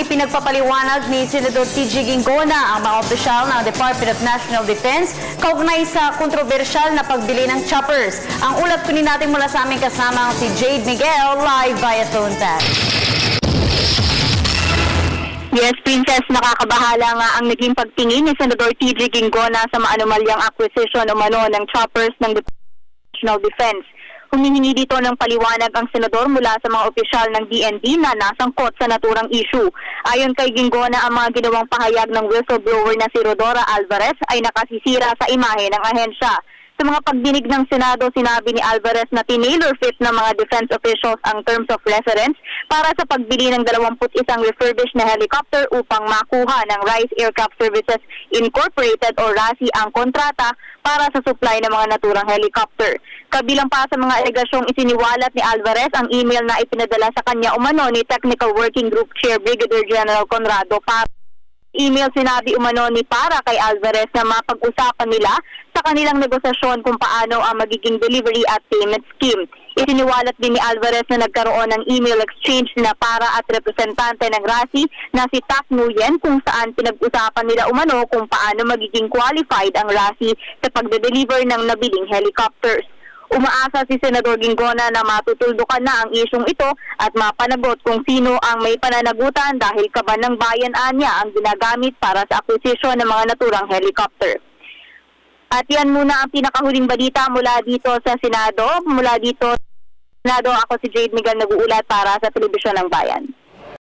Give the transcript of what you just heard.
Pinagpapaliwanag ni Senador TG Ginggona ang mga opisyal ng Department of National Defense kaugnay sa kontrobersyal na pagbili ng choppers. Ang ulat kunin natin mula sa aming kasamang si Jade Miguel live via phone tag. Yes, Princess, nakakabahala nga ang naging pagtingin ni Senador TG Ginggona sa maanumalyang acquisition umano ng choppers ng Department of National Defense. Humihingi dito ng paliwanag ang senador mula sa mga opisyal ng DND na nasangkot sa naturang issue. Ayon kay Ginggona, ang mga ginawang pahayag ng whistleblower na si Rodora Alvarez ay nakasisira sa imahe ng ahensya. Sa mga pagdinig ng Senado, sinabi ni Alvarez na tinailer fit ng mga defense officials ang terms of reference para sa pagbili ng 21 refurbished na helicopter upang makuha ng Rice Aircraft Services Incorporated o RASI ang kontrata para sa supply ng mga naturang helicopter. Kabilang pa sa mga alegasyong isiniwalat ni Alvarez ang email na ipinadala sa kanya umano ni Technical Working Group Chair Brigadier General Conrado Para. Email sinabi umano ni Para kay Alvarez na mapag-usapan nila sa kanilang negosasyon kung paano ang magiging delivery at payment scheme. Isiniwalat din ni Alvarez na nagkaroon ng email exchange na Para at representante ng RASI na si Tak Nguyen kung saan pinag-usapan nila umano kung paano magiging qualified ang RASI sa pagde-deliver ng nabiling helicopters. Umaasa si Senador Ginggona na matutuldukan na ang isyong ito at mapanagot kung sino ang may pananagutan dahil kaban ng bayan anya ang ginagamit para sa akwisisyon ng mga naturang helicopter. At yan muna ang pinakahuling balita mula dito sa Senado. Mula dito sa Senado, ako si Jade Miguel nag-uulat para sa Telebisyon ng Bayan.